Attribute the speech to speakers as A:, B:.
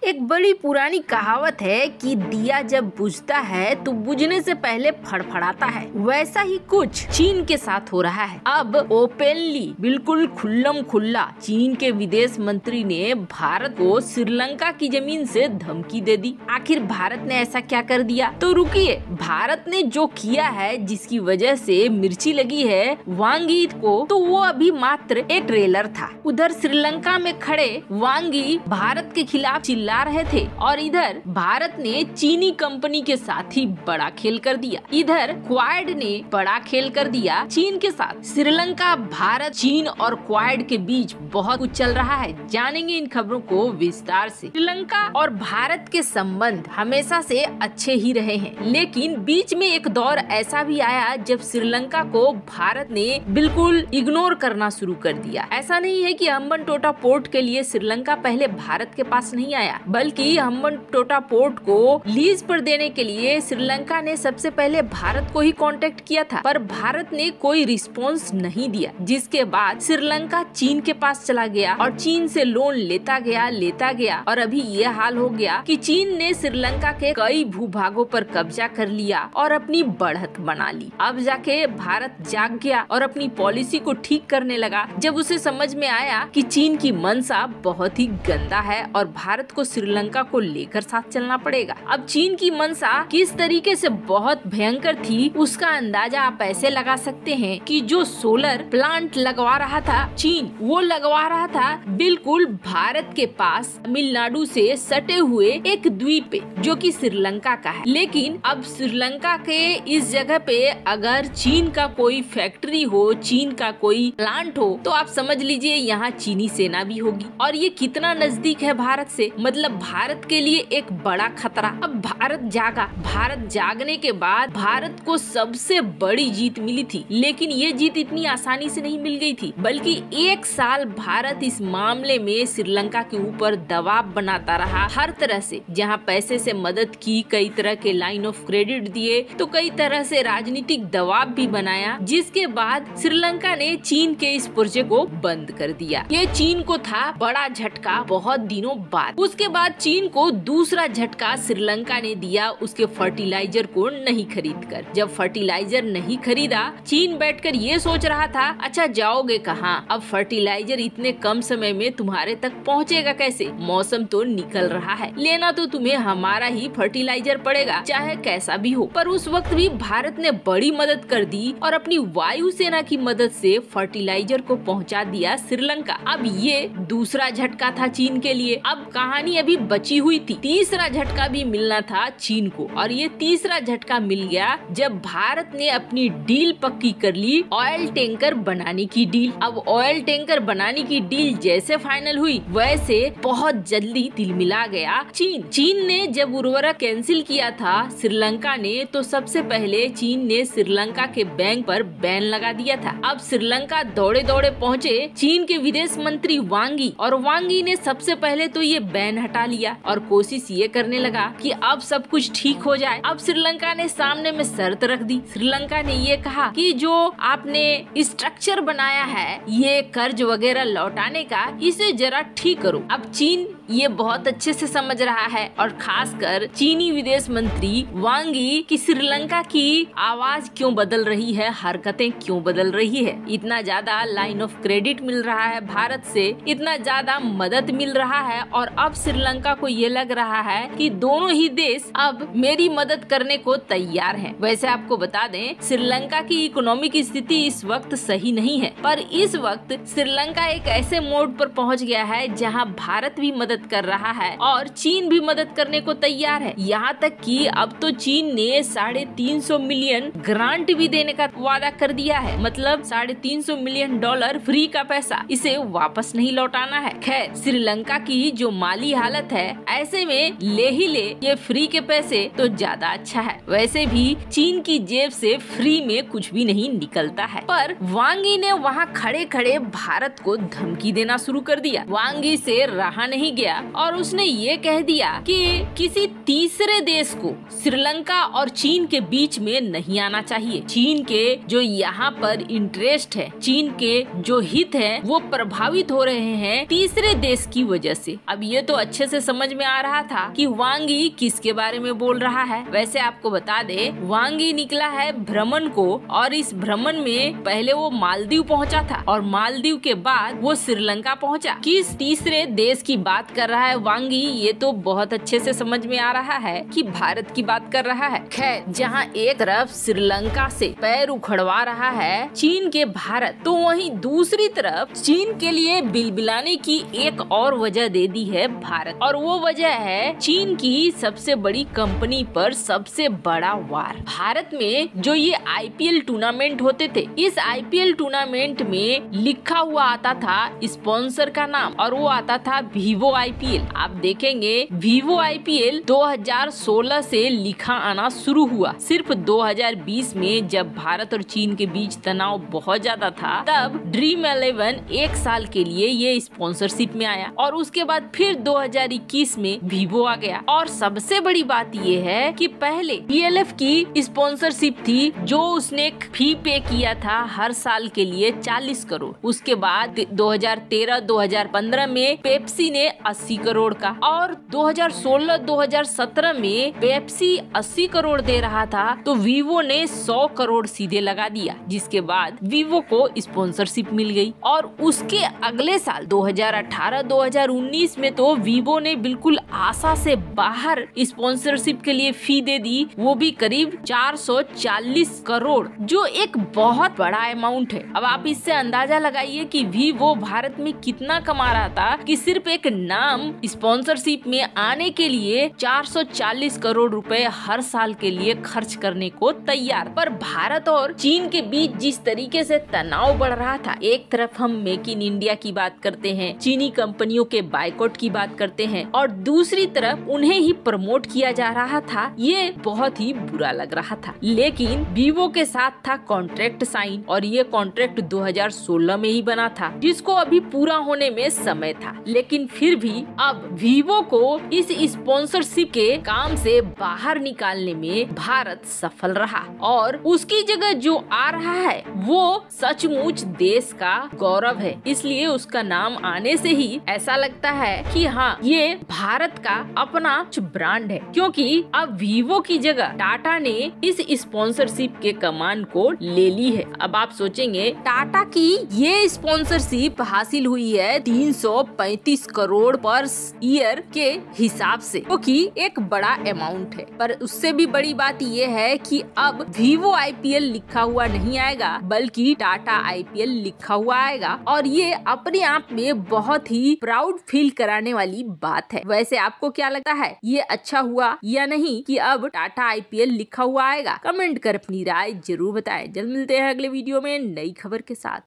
A: एक बड़ी पुरानी कहावत है कि दिया जब बुझता है तो बुझने से पहले फड़फड़ाता है। वैसा ही कुछ चीन के साथ हो रहा है। अब ओपनली, बिल्कुल खुल्लम खुल्ला चीन के विदेश मंत्री ने भारत को श्रीलंका की जमीन से धमकी दे दी। आखिर भारत ने ऐसा क्या कर दिया? तो रुकिए, भारत ने जो किया है जिसकी वजह से मिर्ची लगी है वांग यी को, तो वो अभी मात्र एक ट्रेलर था। उधर श्रीलंका में खड़े वांग यी भारत के खिलाफ चिल्ला रहे थे और इधर भारत ने चीनी कंपनी के साथ ही बड़ा खेल कर दिया। इधर क्वाड ने बड़ा खेल कर दिया चीन के साथ। श्रीलंका, भारत, चीन और क्वाड के बीच बहुत कुछ चल रहा है। जानेंगे इन खबरों को विस्तार से। श्रीलंका और भारत के संबंध हमेशा से अच्छे ही रहे हैं, लेकिन बीच में एक दौर ऐसा भी आया जब श्रीलंका को भारत ने बिल्कुल इग्नोर करना शुरू कर दिया। ऐसा नहीं है कि हम्बनटोटा पोर्ट के लिए श्रीलंका पहले भारत के पास नहीं आया, बल्कि हम्बनटोटा पोर्ट को लीज पर देने के लिए श्रीलंका ने सबसे पहले भारत को ही कांटेक्ट किया था, पर भारत ने कोई रिस्पॉन्स नहीं दिया। जिसके बाद श्रीलंका चीन के पास चला गया और चीन से लोन लेता गया और अभी ये हाल हो गया कि चीन ने श्रीलंका के कई भूभागों पर कब्जा कर लिया और अपनी बढ़त बना ली। अब जाके भारत जाग गया और अपनी पॉलिसी को ठीक करने लगा जब उसे समझ में आया कि चीन की मंशा बहुत ही गंदा है और भारत को श्रीलंका को लेकर साथ चलना पड़ेगा। अब चीन की मंशा किस तरीके से बहुत भयंकर थी उसका अंदाजा आप ऐसे लगा सकते हैं कि जो सोलर प्लांट लगवा रहा था चीन, वो लगवा रहा था बिल्कुल भारत के पास तमिलनाडु से सटे हुए एक द्वीप पे, जो कि श्रीलंका का है। लेकिन अब श्रीलंका के इस जगह पे अगर चीन का कोई फैक्ट्री हो, चीन का कोई प्लांट हो, तो आप समझ लीजिए यहाँ चीनी सेना भी होगी। और ये कितना नजदीक है भारत से, मतलब भारत के लिए एक बड़ा खतरा। अब भारत जागा। भारत जागने के बाद भारत को सबसे बड़ी जीत मिली थी, लेकिन ये जीत इतनी आसानी से नहीं मिल गई थी, बल्कि एक साल भारत इस मामले में श्रीलंका के ऊपर दबाव बनाता रहा हर तरह से। जहाँ पैसे से मदद की, कई तरह के लाइन ऑफ क्रेडिट दिए, तो कई तरह से राजनीतिक दबाव भी बनाया, जिसके बाद श्रीलंका ने चीन के इस प्रोजेक्ट को बंद कर दिया। ये चीन को था बड़ा झटका बहुत दिनों बाद। उसके बाद चीन को दूसरा झटका श्रीलंका ने दिया उसके फर्टिलाइजर को नहीं खरीद कर। जब फर्टिलाइजर नहीं खरीदा, चीन बैठकर ये सोच रहा था अच्छा जाओगे कहाँ, अब फर्टिलाइजर इतने कम समय में तुम्हारे तक पहुँचेगा कैसे, मौसम तो निकल रहा है, लेना तो तुम्हें हमारा ही फर्टिलाइजर पड़ेगा चाहे कैसा भी हो। पर उस वक्त भी भारत ने बड़ी मदद कर दी और अपनी वायुसेना की मदद से फर्टिलाइजर को पहुँचा दिया श्रीलंका। अब ये दूसरा झटका था चीन के लिए। अब कहानी अभी बची हुई थी, तीसरा झटका भी मिलना था चीन को, और ये तीसरा झटका मिल गया जब भारत ने अपनी डील पक्की कर ली, ऑयल टैंकर बनाने की डील। अब ऑयल टैंकर बनाने की डील जैसे फाइनल हुई, वैसे बहुत जल्दी दिल मिला गया चीन ने जब उर्वरक कैंसिल किया था श्रीलंका ने, तो सबसे पहले चीन ने श्रीलंका के बैंक पर बैन लगा दिया था। अब श्रीलंका दौड़े दौड़े पहुँचे चीन के विदेश मंत्री वांग यी, और वांग यी ने सबसे पहले तो ये बैन हटा लिया और कोशिश ये करने लगा कि अब सब कुछ ठीक हो जाए। अब श्रीलंका ने सामने में शर्त रख दी। श्रीलंका ने ये कहा कि जो आपने स्ट्रक्चर बनाया है ये कर्ज वगैरह लौटाने का, इसे जरा ठीक करो। अब चीन ये बहुत अच्छे से समझ रहा है और खासकर चीनी विदेश मंत्री वांग यी कि श्रीलंका की आवाज क्यों बदल रही है, हरकतें क्यों बदल रही है। इतना ज्यादा लाइन ऑफ क्रेडिट मिल रहा है भारत से, इतना ज्यादा मदद मिल रहा है, और अब श्रीलंका को ये लग रहा है कि दोनों ही देश अब मेरी मदद करने को तैयार हैं। वैसे आपको बता दें श्रीलंका की इकोनॉमिक स्थिति इस वक्त सही नहीं है, पर इस वक्त श्रीलंका एक ऐसे मोड पर पहुंच गया है जहां भारत भी मदद कर रहा है और चीन भी मदद करने को तैयार है। यहाँ तक कि अब तो चीन ने 350 मिलियन ग्रांट भी देने का वादा कर दिया है, मतलब 350 मिलियन डॉलर फ्री का पैसा, इसे वापस नहीं लौटाना है। खैर श्रीलंका की जो माली हालत है, ऐसे में ले ही ले ये फ्री के पैसे तो ज्यादा अच्छा है। वैसे भी चीन की जेब से फ्री में कुछ भी नहीं निकलता है। पर वांग यी ने वहाँ खड़े खड़े भारत को धमकी देना शुरू कर दिया। वांग यी से रहा नहीं गया गया और उसने ये कह दिया कि किसी तीसरे देश को श्रीलंका और चीन के बीच में नहीं आना चाहिए। चीन के जो यहाँ पर इंटरेस्ट है, चीन के जो हित है, वो प्रभावित हो रहे हैं तीसरे देश की वजह से। अब ये तो अच्छे से समझ में आ रहा था कि वांग यी किसके बारे में बोल रहा है। वैसे आपको बता दे, वांग यी निकला है भ्रमण को और इस भ्रमण में पहले वो मालदीव पहुंचा था और मालदीव के बाद वो श्रीलंका पहुंचा। किस तीसरे देश की बात कर रहा है वांग यी, ये तो बहुत अच्छे से समझ में आ रहा है कि भारत की बात कर रहा है। खैर, जहाँ एक तरफ श्रीलंका से पैर उखड़वा रहा है चीन के भारत, तो वहीं दूसरी तरफ चीन के लिए बिलबिलाने की एक और वजह दे दी है भारत, और वो वजह है चीन की सबसे बड़ी कंपनी पर सबसे बड़ा वार। भारत में जो ये IPL टूर्नामेंट होते थे, इस IPL टूर्नामेंट में लिखा हुआ आता था स्पॉन्सर का नाम, और वो आता था वीवो IPL। आप देखेंगे वीवो IPL 2016 से लिखा आना शुरू हुआ। सिर्फ 2020 में जब भारत और चीन के बीच तनाव बहुत ज्यादा था, तब ड्रीम 11 एक साल के लिए ये स्पॉन्सरशिप में आया और उसके बाद फिर 2021 में वीवो आ गया। और सबसे बड़ी बात ये है कि पहले PLF की स्पॉन्सरशिप थी, जो उसने फी पे किया था हर साल के लिए 40 करोड़। उसके बाद 2013-2015 में पेप्सी ने 80 करोड़ का, और 2016-2017 में पेप्सी 80 करोड़ दे रहा था तो वीवो ने 100 करोड़ सीधे लगा दिया, जिसके बाद वीवो को स्पॉन्सरशिप मिल गई। और उसके अगले साल 2018-2019 में तो वीवो ने बिल्कुल आशा से बाहर स्पॉन्सरशिप के लिए फी दे दी, वो भी करीब 440 करोड़, जो एक बहुत बड़ा अमाउंट है। अब आप इससे अंदाजा लगाइए कि वीवो भारत में कितना कमा रहा था कि सिर्फ एक नाम स्पॉन्सरशिप में आने के लिए 440 करोड़ रुपए हर साल के लिए खर्च करने को तैयार। पर भारत और चीन के बीच जिस तरीके से तनाव बढ़ रहा था, एक तरफ हम मेक इन इंडिया की बात करते हैं, चीनी कंपनियों के बायकॉट की बात करते हैं, और दूसरी तरफ उन्हें ही प्रमोट किया जा रहा था, ये बहुत ही बुरा लग रहा था। लेकिन वीवो के साथ था कॉन्ट्रैक्ट साइन, और ये कॉन्ट्रैक्ट 2016 में ही बना था, जिसको अभी पूरा होने में समय था। लेकिन फिर भी अब वीवो को इस स्पॉन्सरशिप के काम से बाहर निकालने में भारत सफल रहा, और उसकी जगह जो आ रहा है वो सचमुच देश का गौरव है। इसलिए उसका नाम आने से ही ऐसा लगता है कि हाँ, ये भारत का अपना ब्रांड है, क्योंकि अब वीवो की जगह टाटा ने इस स्पॉन्सरशिप के कमान को ले ली है। अब आप सोचेंगे टाटा की ये स्पॉन्सरशिप हासिल हुई है 335 करोड़ पर ईयर के हिसाब से, क्योंकि एक बड़ा अमाउंट है। पर उससे भी बड़ी बात ये है कि अब वीवो IPL लिखा हुआ नहीं आएगा, बल्कि टाटा IPL लिखा हुआ आएगा, और ये अपने आप में बहुत ही प्राउड फील कराने वाली बात है। वैसे आपको क्या लगता है, ये अच्छा हुआ या नहीं कि अब टाटा IPL लिखा हुआ आएगा? कमेंट कर अपनी राय जरूर बताएं। जल्द मिलते हैं अगले वीडियो में नई खबर के साथ।